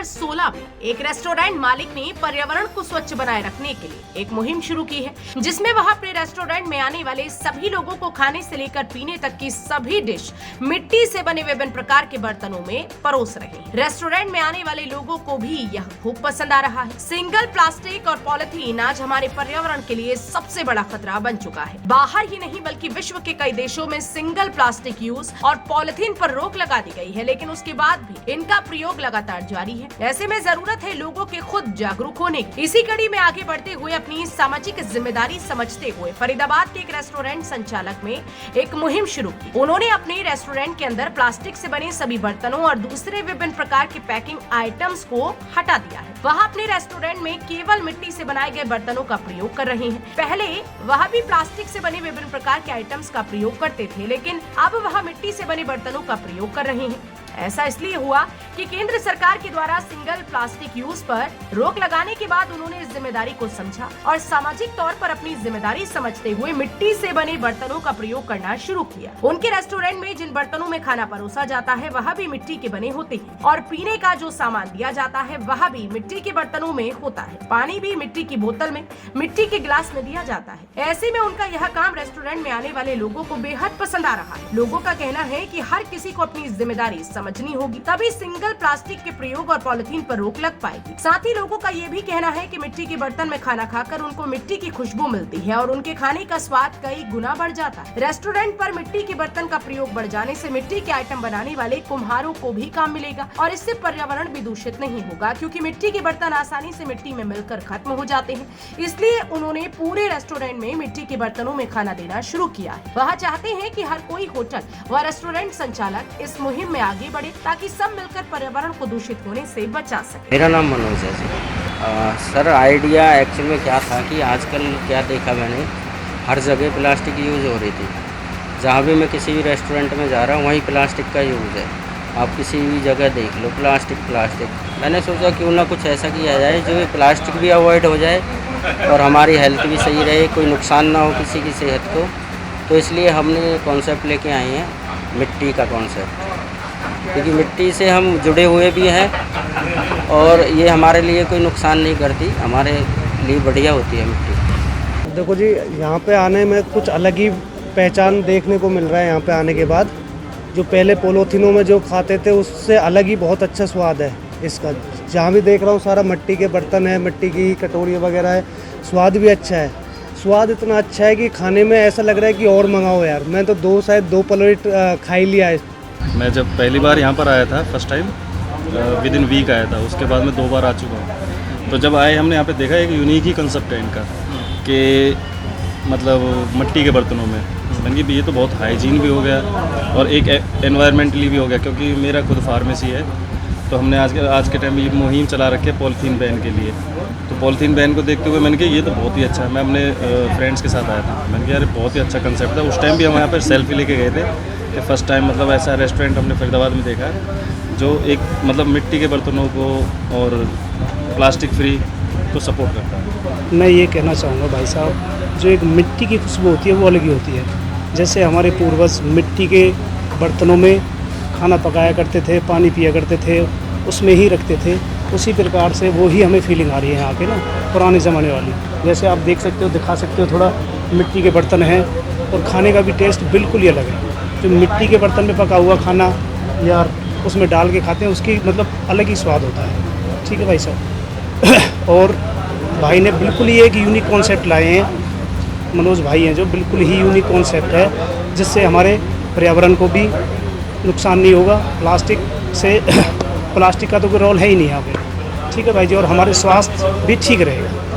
2016 में एक रेस्टोरेंट मालिक ने पर्यावरण को स्वच्छ बनाए रखने के लिए एक मुहिम शुरू की है, जिसमें वह अपने रेस्टोरेंट में आने वाले सभी लोगों को खाने से लेकर पीने तक की सभी डिश मिट्टी से बने विभिन्न प्रकार के बर्तनों में परोस रहे हैं। रेस्टोरेंट में आने वाले लोगों को भी यह खूब पसंद आ रहा है। सिंगल प्लास्टिक और पॉलिथीन आज हमारे पर्यावरण के लिए सबसे बड़ा खतरा बन चुका है। बाहर ही नहीं बल्कि विश्व के कई देशों में सिंगल प्लास्टिक यूज और पॉलिथीन पर रोक लगा दी गई है, लेकिन उसके बाद भी इनका प्रयोग लगातार जारी है। ऐसे में जरूरत है लोगों के खुद जागरूक होने की। इसी कड़ी में आगे बढ़ते हुए अपनी सामाजिक जिम्मेदारी समझते हुए फरीदाबाद के एक रेस्टोरेंट संचालक में एक मुहिम शुरू की। उन्होंने अपने रेस्टोरेंट के अंदर प्लास्टिक से बने सभी बर्तनों और दूसरे विभिन्न प्रकार के पैकिंग आइटम्स को हटा दिया है। वह अपने रेस्टोरेंट में केवल मिट्टी से बनाए गए बर्तनों का प्रयोग कर रहे हैं। पहले वह भी प्लास्टिक से बने विभिन्न प्रकार के आइटम्स का प्रयोग करते थे, लेकिन अब वह मिट्टी से बने बर्तनों का प्रयोग कर रहे हैं। ऐसा इसलिए हुआ कि केंद्र सरकार के द्वारा सिंगल प्लास्टिक यूज पर रोक लगाने के बाद उन्होंने इस जिम्मेदारी को समझा और सामाजिक तौर पर अपनी जिम्मेदारी समझते हुए मिट्टी से बने बर्तनों का प्रयोग करना शुरू किया। उनके रेस्टोरेंट में जिन बर्तनों में खाना परोसा जाता है वह भी मिट्टी के बने होते हैं और पीने का जो सामान दिया जाता है वह भी मिट्टी के बर्तनों में होता है। पानी भी मिट्टी की बोतल में, मिट्टी के गिलास में दिया जाता है। ऐसे में उनका यह काम रेस्टोरेंट में आने वाले लोगों को बेहद पसंद आ रहा है। लोगों का कहना है कि हर किसी को अपनी जिम्मेदारी समझनी होगी, तभी सिंगल प्लास्टिक के प्रयोग और पॉलिथीन पर रोक लग पाएगी। साथ ही लोगों का ये भी कहना है कि मिट्टी के बर्तन में खाना खाकर उनको मिट्टी की खुशबू मिलती है और उनके खाने का स्वाद कई गुना बढ़ जाता है। रेस्टोरेंट पर मिट्टी के बर्तन का प्रयोग बढ़ जाने से मिट्टी के आइटम बनाने वाले कुम्हारों को भी काम मिलेगा और इससे पर्यावरण भी दूषित नहीं होगा, क्योंकि मिट्टी के बर्तन आसानी से मिट्टी में मिलकर खत्म हो जाते हैं। इसलिए उन्होंने पूरे रेस्टोरेंट में मिट्टी के बर्तनों में खाना देना शुरू किया है। वह चाहते हैं कि हर कोई होटल व रेस्टोरेंट संचालक इस मुहिम में आगे बढ़े ताकि सब मिलकर पर्यावरण को दूषित होने से बचा सके। मेरा नाम मनोज है सर। आइडिया एक्चुअल में क्या था कि आजकल क्या देखा मैंने, हर जगह प्लास्टिक यूज़ हो रही थी। जहाँ भी मैं किसी भी रेस्टोरेंट में जा रहा हूँ वहीं प्लास्टिक का यूज़ है। आप किसी भी जगह देख लो प्लास्टिक। मैंने सोचा क्यों ना कुछ ऐसा किया जाए जो प्लास्टिक भी अवॉइड हो जाए और हमारी हेल्थ भी सही रहे, कोई नुकसान ना हो किसी की सेहत को। तो इसलिए हमने कॉन्सेप्ट लेके आए हैं मिट्टी का कॉन्सेप्ट, क्योंकि मिट्टी से हम जुड़े हुए भी हैं और ये हमारे लिए कोई नुकसान नहीं करती, हमारे लिए बढ़िया होती है मिट्टी। देखो जी, यहाँ पे आने में कुछ अलग ही पहचान देखने को मिल रहा है। यहाँ पे आने के बाद जो पहले पोलोथीनों में जो खाते थे उससे अलग ही बहुत अच्छा स्वाद है इसका। जहाँ भी देख रहा हूँ सारा मिट्टी के बर्तन है, मिट्टी की कटोरी वगैरह है, स्वाद भी अच्छा है। स्वाद इतना अच्छा है कि खाने में ऐसा लग रहा है कि और मंगाओ यार। मैं तो दो प्लेट खा ही लिया है। मैं जब पहली बार यहाँ पर आया था, first time within week आया था, उसके बाद मैं 2 बार आ चुका हूँ। तो जब आए हमने यहाँ पे देखा एक यूनिक ही कंसेप्ट है इनका कि मतलब मिट्टी के बर्तनों में बल्कि भी ये तो बहुत हाइजीन भी हो गया और एक एनवायरमेंटली भी हो गया, क्योंकि मेरा खुद फार्मेसी है। तो हमने आज के टाइम में ये मुहिम चला रखी है पॉलीथीन बैन के लिए। तो पॉलीथीन बैन को देखते हुए मैंने कहा ये तो बहुत ही अच्छा है। मैं अपने फ्रेंड्स के साथ आया था, मैंने कहा यार बहुत ही अच्छा कंसेप्ट है। उस टाइम भी हम यहाँ पर सेल्फी लेके गए थे कि फर्स्ट टाइम मतलब ऐसा रेस्टोरेंट हमने फरीदाबाद में देखा जो एक मतलब मिट्टी के बर्तनों को और प्लास्टिक फ्री को सपोर्ट करता है। मैं ये कहना चाहूँगा भाई साहब, जो एक मिट्टी की खुशबू होती है वो अलग ही होती है। जैसे हमारे पूर्वज मिट्टी के बर्तनों में खाना पकाया करते थे, पानी पिया करते थे, उसमें ही रखते थे, उसी प्रकार से वो ही हमें फीलिंग आ रही है यहाँ के ना पुराने ज़माने वाली। जैसे आप देख सकते हो, दिखा सकते हो, थोड़ा मिट्टी के बर्तन हैं और खाने का भी टेस्ट बिल्कुल ही अलग है। जो मिट्टी के बर्तन में पका हुआ खाना या उसमें डाल के खाते हैं उसकी मतलब अलग ही स्वाद होता है। ठीक है भाई साहब। और भाई ने बिल्कुल ही एक यूनिक कॉन्सेप्ट लाए हैं, मनोज भाई हैं, जो बिल्कुल ही यूनिक कॉन्सेप्ट है जिससे हमारे पर्यावरण को भी नुकसान नहीं होगा। प्लास्टिक का तो कोई रोल है ही नहीं यहाँ पे। ठीक है भाई जी, और हमारे स्वास्थ्य भी ठीक रहेगा।